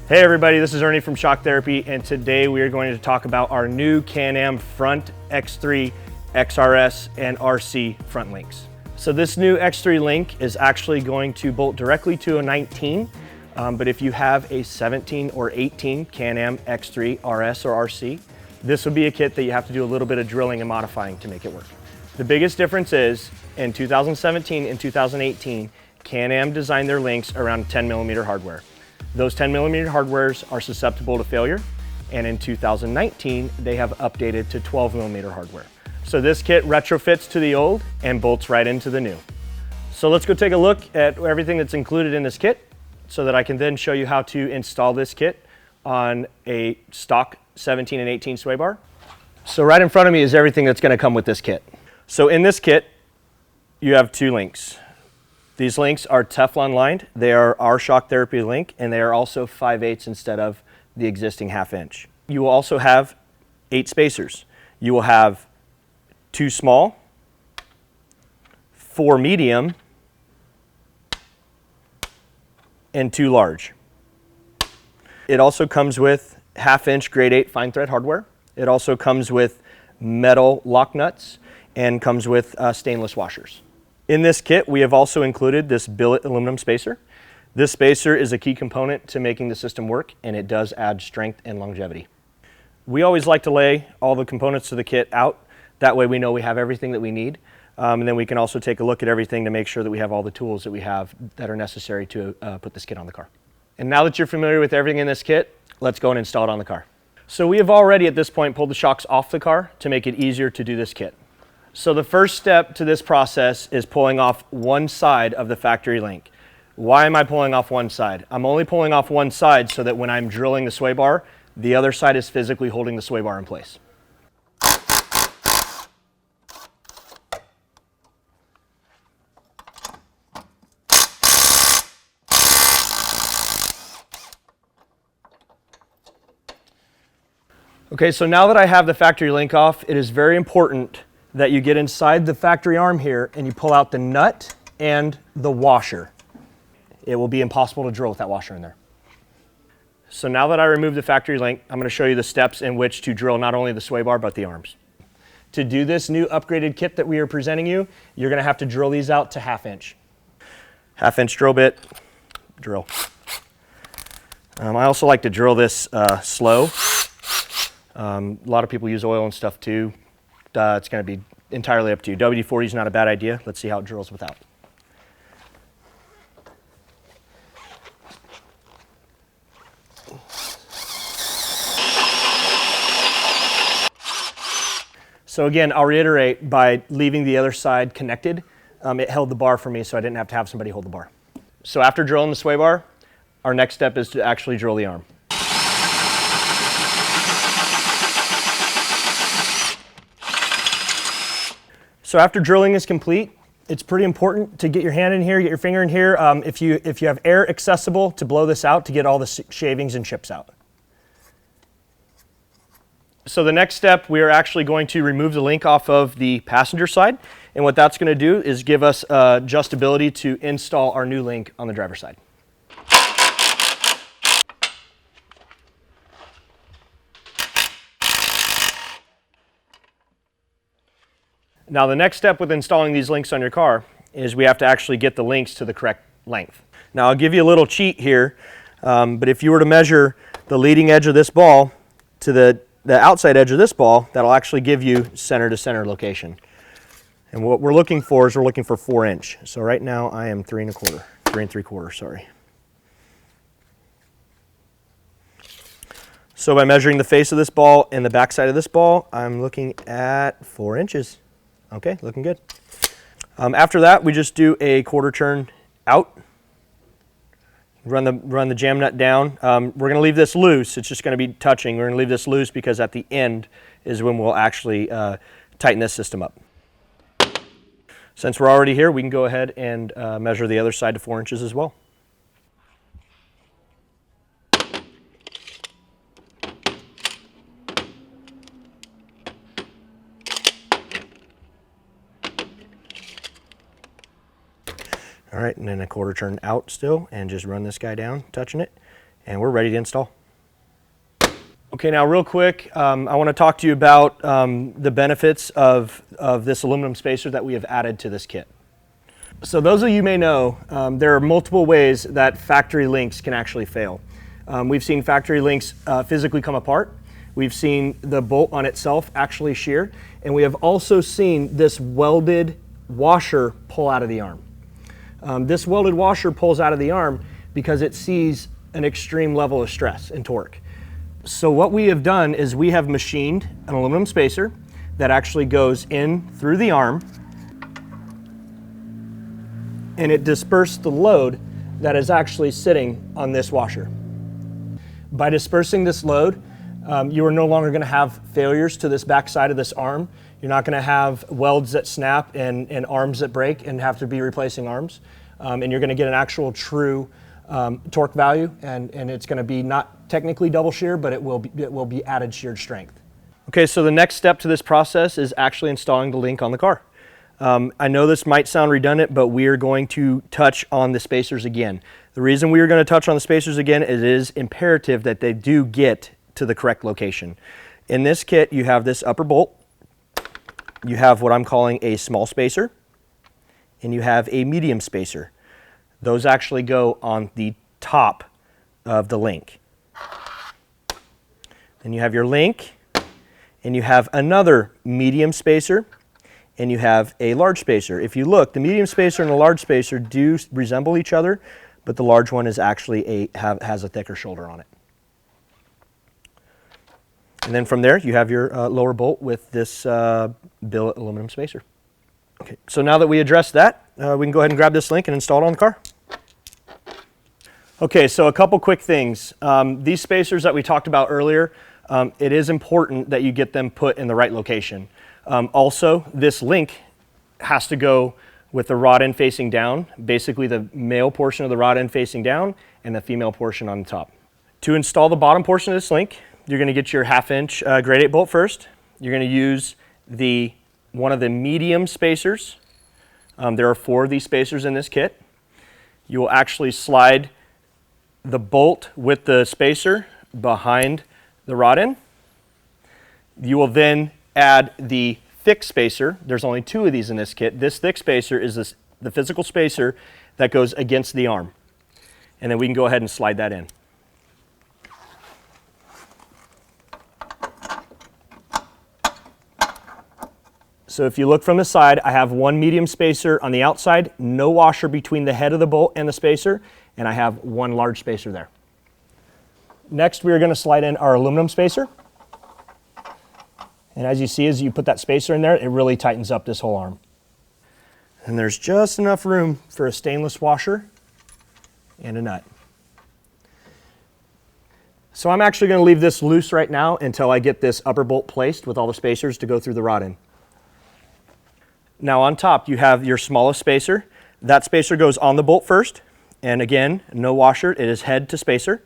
Hey everybody, this is Ernie from Shock Therapy, and today we are going to talk about our new Can-Am front X3, XRS, and RC front links. So this new X3 link is actually going to bolt directly to a 19, but if you have a 17 or 18 Can-Am X3, RS, or RC, this would be a kit that you have to do a little bit of drilling and modifying to make it work. The biggest difference is, in 2017 and 2018, Can-Am designed their links around 10mm hardware. Those 10mm hardwares are susceptible to failure, and in 2019, they have updated to 12mm hardware. So this kit retrofits to the old and bolts right into the new. So let's go take a look at everything that's included in this kit so that I can then show you how to install this kit on a stock 17 and 18 sway bar. So right in front of me is everything that's gonna come with this kit. So in this kit, you have two links. These links are Teflon lined. They are our Shock Therapy link, and they are also 5/8 instead of the existing 1/2 inch. You will also have 8 spacers. You will have 2 small, 4 medium, and 2 large. It also comes with 1/2 inch grade 8 fine thread hardware. It also comes with metal lock nuts and comes with stainless washers. In this kit, we have also included this billet aluminum spacer. This spacer is a key component to making the system work, and it does add strength and longevity. We always like to lay all the components to the kit out. That way we know we have everything that we need. And then we can also take a look at everything to make sure that we have all the tools that we have that are necessary to put this kit on the car. And now that you're familiar with everything in this kit, let's go and install it on the car. So we have already at this point pulled the shocks off the car to make it easier to do this kit. So the first step to this process is pulling off one side of the factory link. Why am I pulling off one side? I'm only pulling off one side so that when I'm drilling the sway bar, the other side is physically holding the sway bar in place. Okay, so now that I have the factory link off, it is very important that you get inside the factory arm here and you pull out the nut and the washer. It will be impossible to drill with that washer in there. So now that I removed the factory link, I'm going to show you the steps in which to drill not only the sway bar but the arms. To do this new upgraded kit that we are presenting you, you're going to have to drill these out to 1/2 inch. 1/2 inch drill bit, drill. I also like to drill this slow. A lot of people use oil and stuff too. It's going to be entirely up to you. WD-40 is not a bad idea. Let's see how it drills without. So again, I'll reiterate, by leaving the other side connected, it held the bar for me, so I didn't have to have somebody hold the bar. So after drilling the sway bar, our next step is to actually drill the arm. So after drilling is complete, it's pretty important to get your hand in here, get your finger in here, if you have air accessible, to blow this out to get all the shavings and chips out. So the next step, we are actually going to remove the link off of the passenger side, and what that's going to do is give us adjustability to install our new link on the driver's side. Now the next step with installing these links on your car is we have to actually get the links to the correct length. Now I'll give you a little cheat here, but if you were to measure the leading edge of this ball to the outside edge of this ball, that'll actually give you center to center location. And what we're looking for is we're looking for 4 inch. So right now I am 3 3/4, sorry. So by measuring the face of this ball and the back side of this ball, I'm looking at 4 inches. Okay, looking good. After that, we just do a 1/4 turn out. Run the jam nut down. We're going to leave this loose. It's just going to be touching. We're going to leave this loose because at the end is when we'll actually tighten this system up. Since we're already here, we can go ahead and measure the other side to 4 inches as well. All right, and then a 1/4 turn out still, and just run this guy down, touching it, and we're ready to install. Okay, now real quick, I want to talk to you about the benefits of this aluminum spacer that we have added to this kit. So those of you may know, there are multiple ways that factory links can actually fail. We've seen factory links physically come apart. We've seen the bolt on itself actually shear, and we have also seen this welded washer pull out of the arm. This welded washer pulls out of the arm because it sees an extreme level of stress and torque. So what we have done is we have machined an aluminum spacer that actually goes in through the arm, and it dispersed the load that is actually sitting on this washer. By dispersing this load, you are no longer going to have failures to this back side of this arm. You're not going to have welds that snap and arms that break and have to be replacing arms. And you're going to get an actual true torque value, and it's going to be not technically double shear, but it will be added sheared strength. Okay, so the next step to this process is actually installing the link on the car. I know this might sound redundant, but we are going to touch on the spacers again. The reason we are going to touch on the spacers again is it is imperative that they do get to the correct location. In this kit, you have this upper bolt, you have what I'm calling a small spacer, and you have a medium spacer. Those actually go on the top of the link. Then you have your link, and you have another medium spacer, and you have a large spacer. If you look, the medium spacer and the large spacer do resemble each other, but the large one is actually has a thicker shoulder on it. And then from there, you have your lower bolt with this billet aluminum spacer. Okay, so now that we addressed that, we can go ahead and grab this link and install it on the car. Okay, so a couple quick things. These spacers that we talked about earlier, it is important that you get them put in the right location. Also, this link has to go with the rod end facing down, basically the male portion of the rod end facing down and the female portion on the top. To install the bottom portion of this link, you're going to get your 1/2 inch grade 8 bolt first. You're going to use one of the medium spacers. There are 4 of these spacers in this kit. You will actually slide the bolt with the spacer behind the rod end. You will then add the thick spacer. There's only 2 of these in this kit. This thick spacer is the physical spacer that goes against the arm. And then we can go ahead and slide that in. So if you look from the side, I have 1 medium spacer on the outside, no washer between the head of the bolt and the spacer, and I have 1 large spacer there. Next, we are going to slide in our aluminum spacer. And as you see, as you put that spacer in there, it really tightens up this whole arm. And there's just enough room for a stainless washer and a nut. So I'm actually going to leave this loose right now until I get this upper bolt placed with all the spacers to go through the rod end. Now on top, you have your smallest spacer. That spacer goes on the bolt first. And again, no washer, it is head to spacer.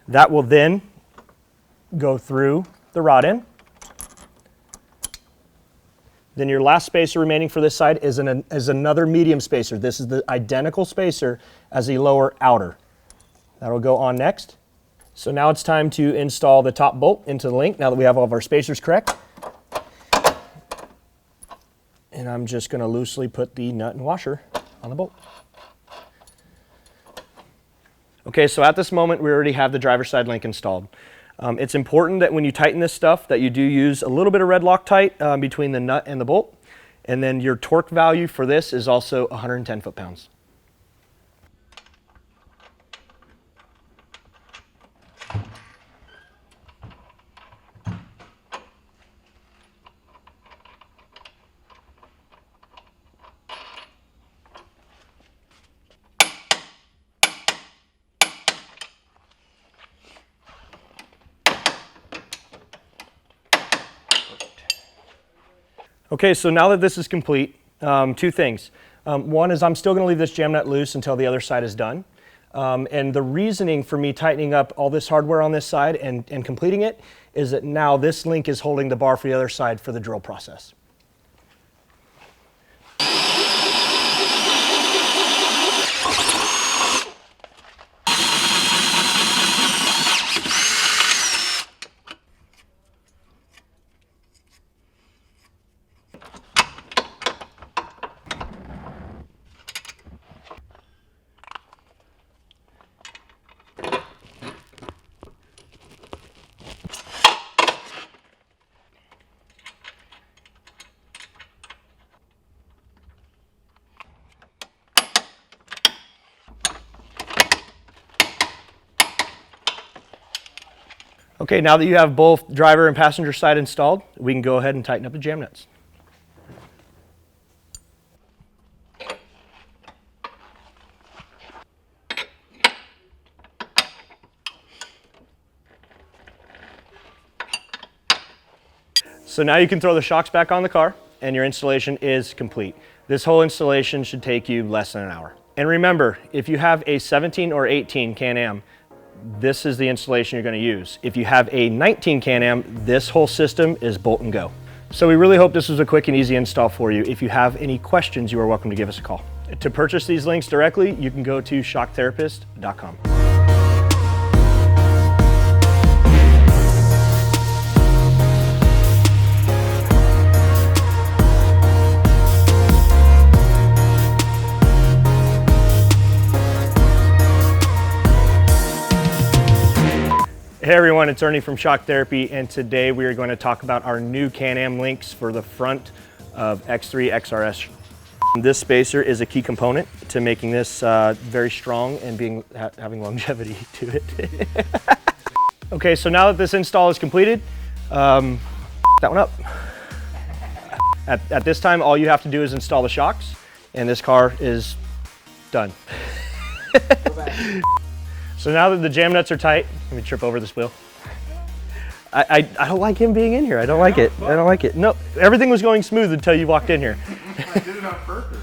That will then go through the rod end. Then your last spacer remaining for this side is another medium spacer. This is the identical spacer as the lower outer. That'll go on next. So now it's time to install the top bolt into the link now that we have all of our spacers correct. And I'm just going to loosely put the nut and washer on the bolt. Okay, so at this moment we already have the driver's side link installed. It's important that when you tighten this stuff that you do use a little bit of red Loctite between the nut and the bolt. And then your torque value for this is also 110 foot-pounds. Okay, so now that this is complete, 2 things. One is I'm still going to leave this jam nut loose until the other side is done. And the reasoning for me tightening up all this hardware on this side and completing it is that now this link is holding the bar for the other side for the drill process. Okay, now that you have both driver and passenger side installed, we can go ahead and tighten up the jam nuts. So now you can throw the shocks back on the car and your installation is complete. This whole installation should take you less than an hour. And remember, if you have a 17 or 18 Can-Am, this is the installation you're going to use. If you have a 19 Can-Am, this whole system is bolt and go. So we really hope this was a quick and easy install for you. If you have any questions, you are welcome to give us a call. To purchase these links directly, you can go to shocktherapist.com. Hey everyone, it's Ernie from Shock Therapy, and today we are going to talk about our new Can-Am links for the front of X3 XRS. This spacer is a key component to making this very strong and having longevity to it. Okay, so now that this install is completed, that one up. At this time, all you have to do is install the shocks, and this car is done. So now that the jam nuts are tight, let me trip over this wheel. I don't like him being in here. I don't like it. I don't like it. No, everything was going smooth until you walked in here. I did it on purpose.